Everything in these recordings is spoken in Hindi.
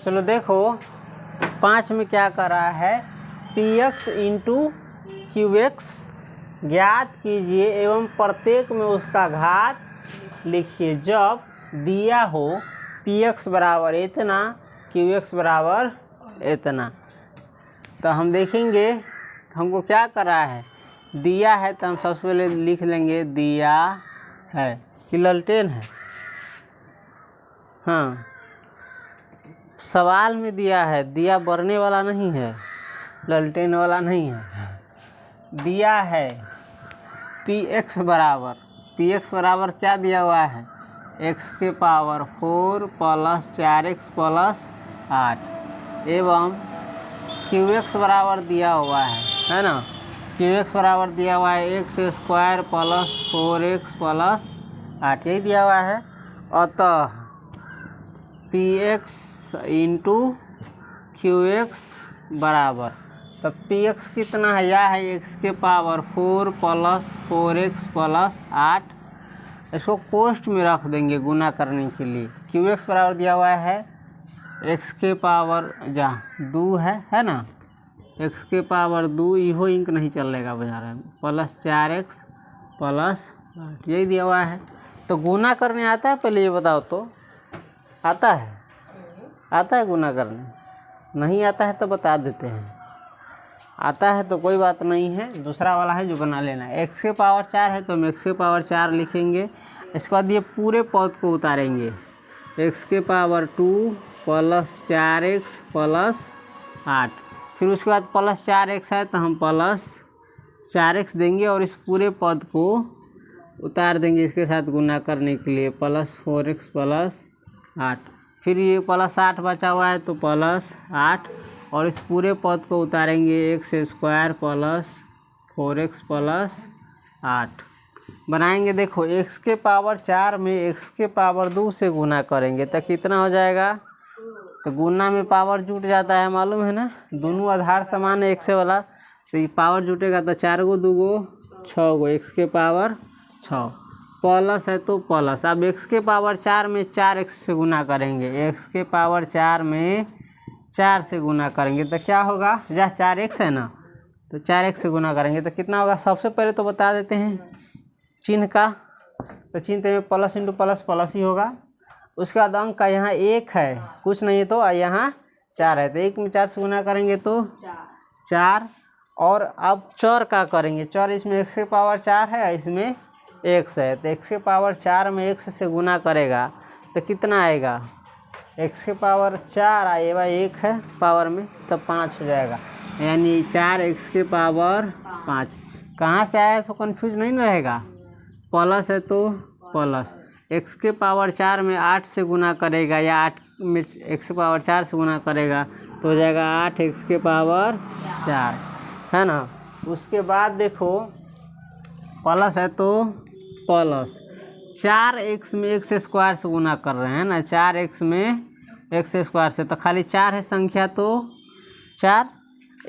चलो देखो 5 में क्या कर रहा है, px इंटू क्यू एक्स ज्ञात कीजिए एवं प्रत्येक में उसका घात लिखिए जब दिया हो px बराबर इतना qx बराबर इतना। तो हम देखेंगे हमको क्या कर रहा है, दिया है तो हम सबसे पहले लिख लेंगे दिया है कि ललटेन है। हाँ, सवाल में दिया है, दिया बढ़ने वाला नहीं है, ललटेन वाला नहीं है। दिया है px बराबर क्या दिया हुआ है, x के पावर 4 प्लस 4x प्लस 8 एवं qx बराबर दिया हुआ है ना, qx बराबर दिया हुआ है x square plus 4x plus 8 यही दिया हुआ है। अतः px इंटू qx बराबर, तो px कितना है, यह है x के पावर 4 प्लस 4x प्लस 8। इसको कोष्ठ में रख देंगे गुना करने के लिए। qx बराबर दिया हुआ है x के पावर जहाँ 2 है ना, x के पावर 2 इहो इंक नहीं चलेगा बाजार में, प्लस 4x प्लस 8 यही दिया हुआ है। तो गुना करने आता है, पहले ये बताओ तो आता है, आता है गुना करने? नहीं आता है तो बता देते हैं, आता है तो कोई बात नहीं है, दूसरा वाला है जो बना लेना है। x के पावर 4 है तो हम x के पावर 4 लिखेंगे। इसके बाद ये पूरे पद को उतारेंगे, x के पावर 2 प्लस 4x प्लस 8, फिर उसके बाद प्लस 4x है तो हम प्लस 4x देंगे और इस पूरे पद को उतार देंगे इसके साथ गुना करने के लिए, प्लस 4x प्लस 8, फिर ये प्लस 8 बचा हुआ है तो प्लस 8 और इस पूरे पद को उतारेंगे x square plus 4x plus 8 बनाएंगे। देखो x के पावर 4 में x के पावर 2 से गुना करेंगे तो कितना हो जाएगा, तो गुना में पावर जुट जाता है, मालूम है ना, दोनों आधार समान है x वाला, तो ये पावर जुटेगा तो 4 गो 2 गो 6 गो, x के पावर 6 प्लस है तो प्लस। अब x के पावर 4 में 4x से गुना करेंगे, x के पावर 4 में 4 से गुना करेंगे तो क्या होगा, जहाँ 4x है ना तो 4x से गुना करेंगे तो कितना होगा। सबसे पहले तो बता देते हैं चिन्ह का, तो चिन्ह में प्लस इंटू प्लस प्लस ही होगा। उसके बाद अंक का यहाँ 1 है, कुछ नहीं है तो यहाँ 4 है, तो 1 में 4 से गुना करेंगे तो 4। और अब चर का करेंगे, चर इसमें x के पावर 4 है, इसमें x है, तो x के पावर 4 में x से गुना करेगा तो कितना आएगा, x के पावर 4 आएगा 1 है पावर में तो 5 हो जाएगा, यानी 4x के पावर 5। कहाँ से आया सो कन्फ्यूज नहीं रहेगा, प्लस है तो प्लस, x के पावर 4 में 8 से गुना करेगा या 8 में x के पावर 4 से गुना करेगा तो हो जाएगा 8x के पावर 4, है ना। उसके बाद देखो प्लस है तो प्लस, 4x में x स्क्वायर से गुना कर रहे हैं ना, 4x में x स्क्वायर से, तो खाली 4 है संख्या तो 4,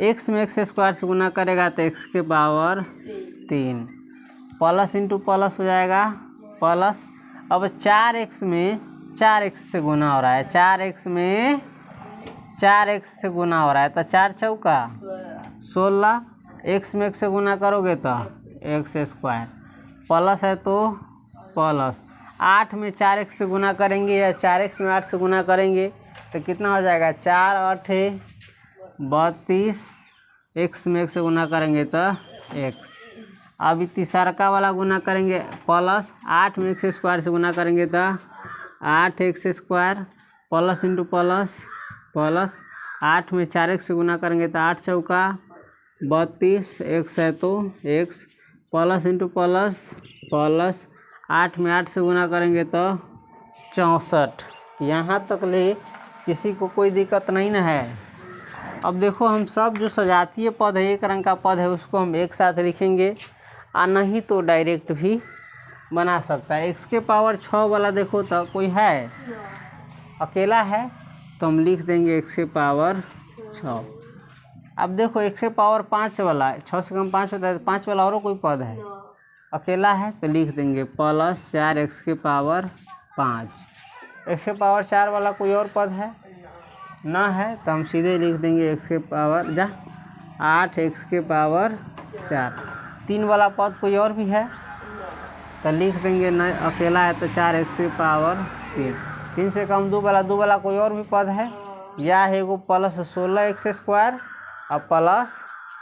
x में x स्क्वायर से गुना करेगा तो x के पावर 3, प्लस इंटू प्लस हो जाएगा प्लस। अब 4x में 4x से गुना हो रहा है, 4x में 4x से गुना हो रहा है तो 4 चौका 16, x में x से गुना करोगे तो x स्क्वायर, प्लस है तो प्लस, 8 में 4x से गुना करेंगे या 4x में 8 से गुना करेंगे तो कितना हो जाएगा, 4 8 32, x में x से गुना करेंगे तो x। अभी तीसरा वाला गुना करेंगे, प्लस 8 में x स्क्वायर से गुना करेंगे तो 8x square, plus into plus plus, 8 में 4x से गुना करेंगे तो 8 चौका 32, x है तो x, plus into plus plus, 8 में 8 से गुना करेंगे तो 64। यहाँ तक ले किसी को कोई दिक्कत नहीं ना है। अब देखो हम सब जो सजातीय पद है, एक रंग का पद है, उसको हम एक साथ लिखेंगे और नहीं तो डायरेक्ट भी बना सकता है। x के पावर 6 वाला देखो तो कोई है, अकेला है तो हम लिख देंगे x के पावर 6। अब देखो x के पावर 5 वाला, 6 से कम 5 होता है, 5 वाला और कोई पद है, अकेला है तो लिख देंगे प्लस 4x के पावर 5। x के पावर 4 वाला कोई और पद है, ना है तो हम सीधे लिख देंगे x के पावर 8 x के पावर 4। 3 वाला पद कोई और भी है तो लिख देंगे, न अकेला है तो 4x के पावर 3। 3 से कम 2 वाला कोई और भी पद है, या है एगो प्लस 16x² और प्लस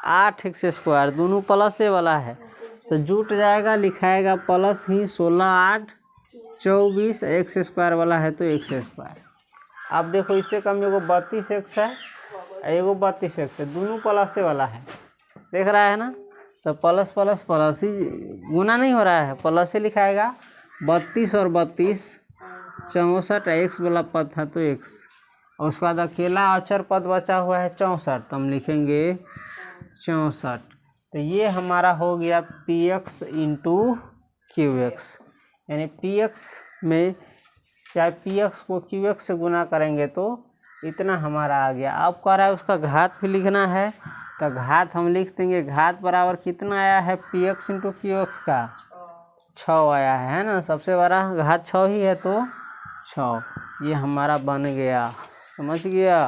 8x², दोनों प्लस वाला है तो जुट जाएगा, लिखाएगा प्लस ही 16 8 24 x² वाला है तो x²। अब देखो इससे कम एगो 32x है, एगो 32x है, दोनों प्लस वाला है, देख रहा है ना, तो प्लस प्लस प्लस ही, गुना नहीं हो रहा है, प्लस से लिखाएगा। 32 और 32 64 x वाला पद था तो x, और उसके बाद अकेला अचर पद बचा हुआ है 64 तो हम लिखेंगे 64। तो ये हमारा हो गया px इंटू qx, यानी px में चाहे px को qx से गुना करेंगे तो इतना हमारा आ गया। अब कह रहा है उसका घात भी लिखना है तो घात हम लिख देंगे, घात बराबर कितना आया है px इंटू qx का 6 आया है ना, सबसे बड़ा घात 6 ही है तो 6, ये हमारा बन गया, समझ गया।